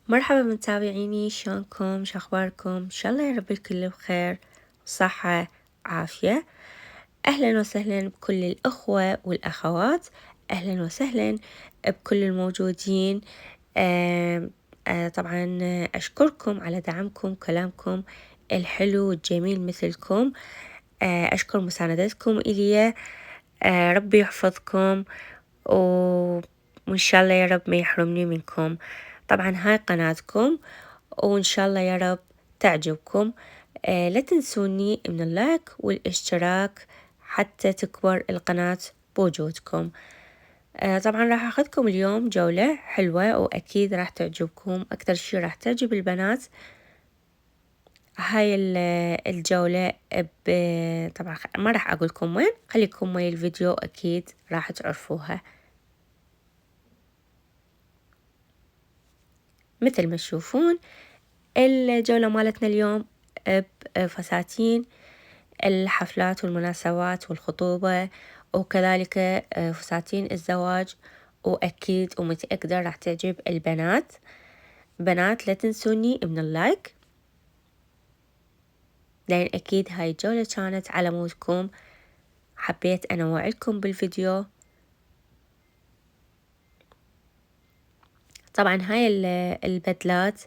مرحبا متابعيني، شلونكم؟ شخباركم؟ إن شاء الله يا رب الكل بخير وصحة عافية. أهلا وسهلا بكل الأخوة والأخوات، أهلا وسهلا بكل الموجودين. آم، طبعا أشكركم على دعمكم، كلامكم الحلو والجميل مثلكم. أشكر مساندتكم إلي. ربي يحفظكم وإن شاء الله يا رب ما يحرمني منكم. طبعا هاي قناتكم وإن شاء الله يا رب تعجبكم. لا تنسوني من اللايك والاشتراك حتى تكبر القناة بوجودكم. طبعا راح أخذكم اليوم جولة حلوة وأكيد راح تعجبكم، أكثر شي راح تعجب البنات هاي الجولة. طبعا ما راح أقولكم وين، خليكم ويا الفيديو أكيد راح تعرفوها. مثل ما تشوفون الجولة مالتنا اليوم بفساتين الحفلات والمناسبات والخطوبة، وكذلك فساتين الزواج، وأكيد ومتأكدة راح تعجب البنات. بنات لا تنسوني من اللايك، لأن أكيد هاي الجولة كانت على مودكم، حبيت أنوع لكم بالفيديو. طبعا هاي البدلات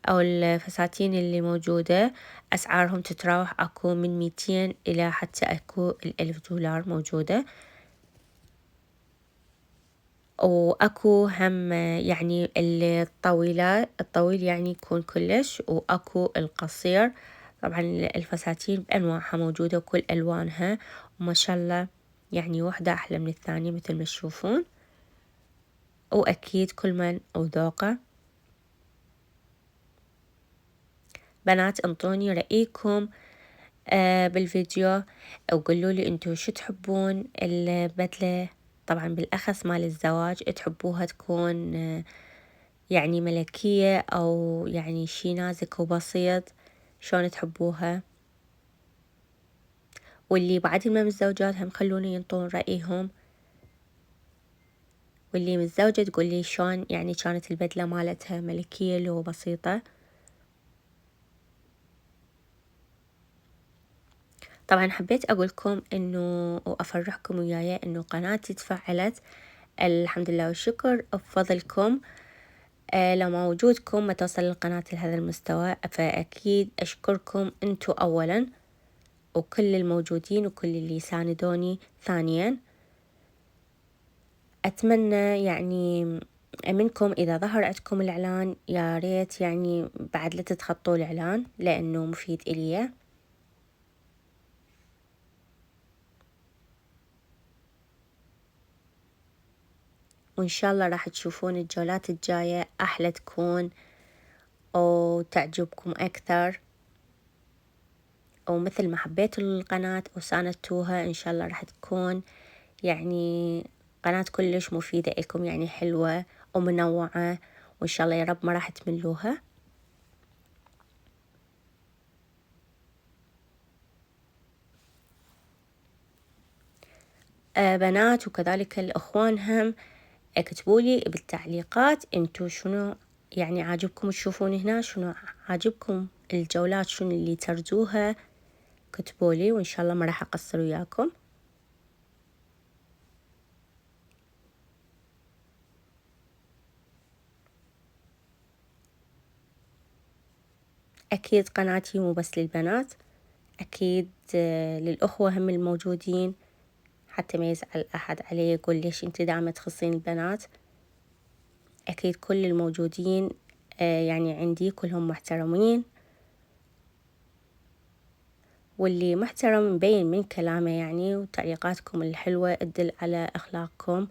أو الفساتين اللي موجودة أسعارهم تتراوح أكو من 200 إلى حتى أكو $1000 موجودة، وأكو هم يعني الطويل يعني يكون كلش، وأكو القصير. طبعا الفساتين بأنواعها موجودة وكل ألوانها، وما شاء الله يعني واحدة أحلى من الثانية مثل ما تشوفون، وأكيد كل من وذوقه. بنات انطوني رأيكم بالفيديو، وقولوا لي انتو شو تحبون البدلة، طبعا بالأخص مال الزواج تحبوها تكون يعني ملكية أو يعني شي نازك وبسيط، شلون تحبوها؟ واللي بعد ما متزوجات هم خلوني ينطون رأيهم، واللي متزوجة تقولي شلون يعني كانت البدلة مالتها ملكية لو بسيطة. طبعا حبيت أقولكم إنه وأفرحكم وياي إنه قناتي تفعلت، الحمد لله والشكر بفضلكم. لو ما وجودكم ما توصل القناة لهذا المستوى، فأكيد أشكركم أنتو أولا، وكل الموجودين وكل اللي ساندوني ثانيا. أتمنى يعني منكم إذا ظهر عندكم الإعلان يا ريت يعني بعد لا تتخطوا الإعلان لأنه مفيد إلي. وإن شاء الله راح تشوفون الجولات الجاية أحلى تكون وتعجبكم أكثر، ومثل ما حبيتوا القناة وساندتوها إن شاء الله راح تكون يعني قناة كلش مفيدة لكم، يعني حلوة ومنوعة، وإن شاء الله يا رب ما راح تملوها. بنات وكذلك الأخوان هم اكتبوا لي بالتعليقات انتو شنو يعني عاجبكم تشوفون هنا، شنو عاجبكم الجولات، شنو اللي ترجوها كتبوا لي، وإن شاء الله ما راح أقصر وياكم. أكيد قناتي مو بس للبنات، أكيد للأخوة هم الموجودين، حتى ما يزعل أحد علي يقول ليش أنت دائما تخصين البنات. أكيد كل الموجودين يعني عندي كلهم محترمين، واللي محترم مبين من كلامه يعني، وتعليقاتكم الحلوة تدل على أخلاقكم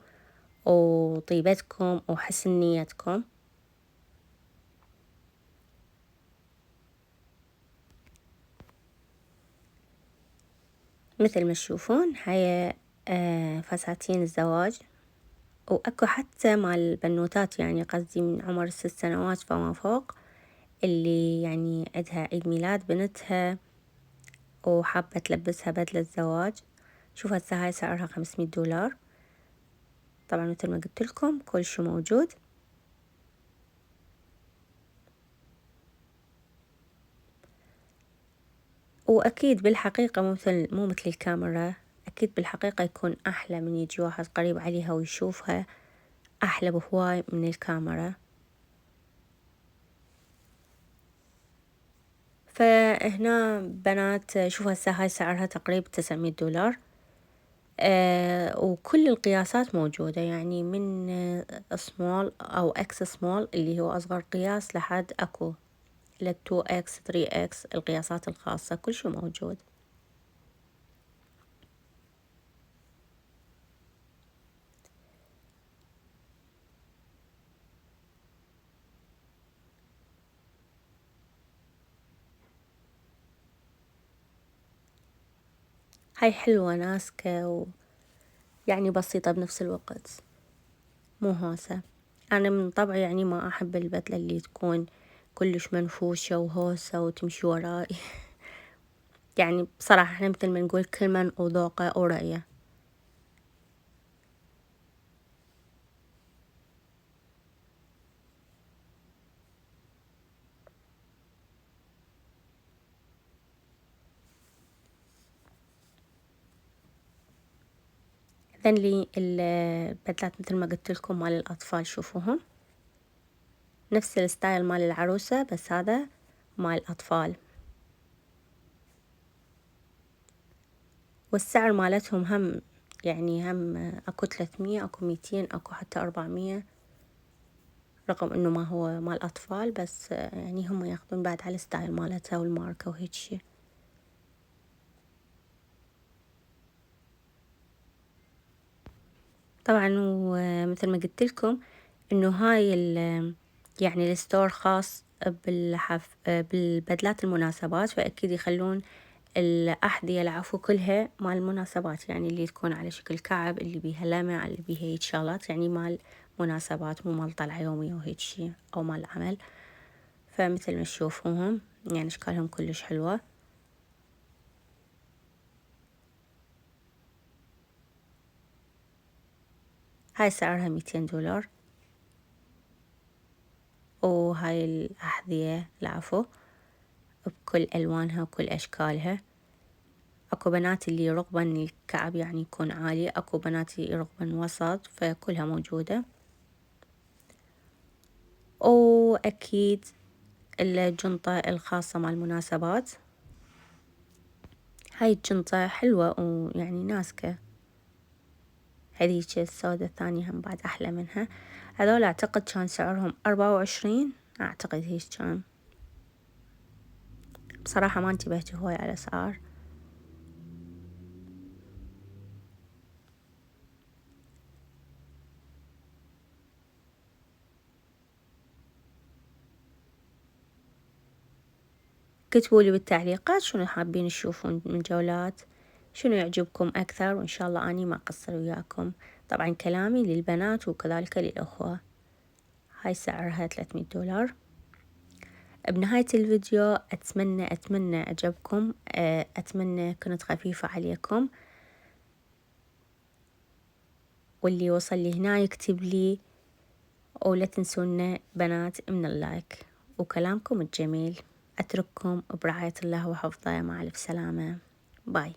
وطيبتكم وحسن نيتكم. مثل ما تشوفون هاي فساتين الزواج، وأكو حتى مال البنوتات يعني قصدي من عمر 6 سنوات فما فوق، اللي يعني عندها عيد ميلاد بنتها وحابة تلبسها بدلة زواج. شوف هسه هاي سعرها $500. طبعا مثل ما قلت لكم كل شي موجود. وأكيد بالحقيقة مو مثل الكاميرا، أكيد بالحقيقة يكون أحلى من يجي واحد قريب عليها ويشوفها، أحلى بهواي من الكاميرا. فهنا بنات شوفوا هسه هاي سعرها تقريبا 900 دولار. وكل القياسات موجودة، يعني من سمول أو اكس سمول اللي هو أصغر قياس لحد أكو ل 2x 3x القياسات الخاصة، كل شي موجود. هاي حلوة ناسكة يعني بسيطة بنفس الوقت، مو هوسة. أنا من طبعي يعني ما أحب البدلة اللي تكون كلش منفوشة وهوسة وتمشي وراي يعني بصراحة احنا مثل ما نقول كل من وذوقه ورأيه. إذن لي البدلات مثل ما قلت لكم مال الأطفال، شوفوهم نفس الستايل مال العروسة، بس هذا مال الأطفال. والسعر مالتهم هم يعني هم أكو 300 أكو 200 أكو حتى 400، رغم إنه ما هو مال أطفال، بس يعني هم ياخذون بعد على الستايل مالتها والماركة وهيك شي. طبعا ومثل ما قلت لكم إنه هاي يعني الستور خاص بالبدلات المناسبات، فأكيد يخلون الأحذية العفو كلها مال المناسبات، يعني اللي تكون على شكل كعب، اللي بيها لمع، اللي بيها هيك شغلات، يعني مال مناسبات، مو مال طلعة يومية وهيك شي أو مال عمل. فمثل ما تشوفوهم يعني أشكالهم كلش حلوة. هاي سعرها 200 دولار. وهاي الأحذية العفو بكل ألوانها وكل أشكالها. أكو بنات اللي رغبن الكعب يعني يكون عالي، أكو بنات يرغبن وسط، فكلها موجودة. وأكيد الجنطة الخاصة مع المناسبات، هاي الجنطة حلوة ويعني ناسكة. هذيك السودة الثانية هم بعد أحلى منها. هذول أعتقد كان سعرهم 24، أعتقد هيك كان. بصراحة ما انتبهت هواي على الأسعار. كتبولي بالتعليقات شنو حابين تشوفون من جولات، شنو يعجبكم أكثر، وإن شاء الله أني ما أقصر وياكم. طبعا كلامي للبنات وكذلك للأخوة. هاي سعرها 300 دولار. بنهاية الفيديو أتمنى عجبكم، أتمنى كنت خفيفة عليكم. واللي وصل لي هنا يكتب لي، ولا تنسونا بنات من اللايك وكلامكم الجميل. أترككم برعاية الله وحفظه، مع ألف سلامة. باي.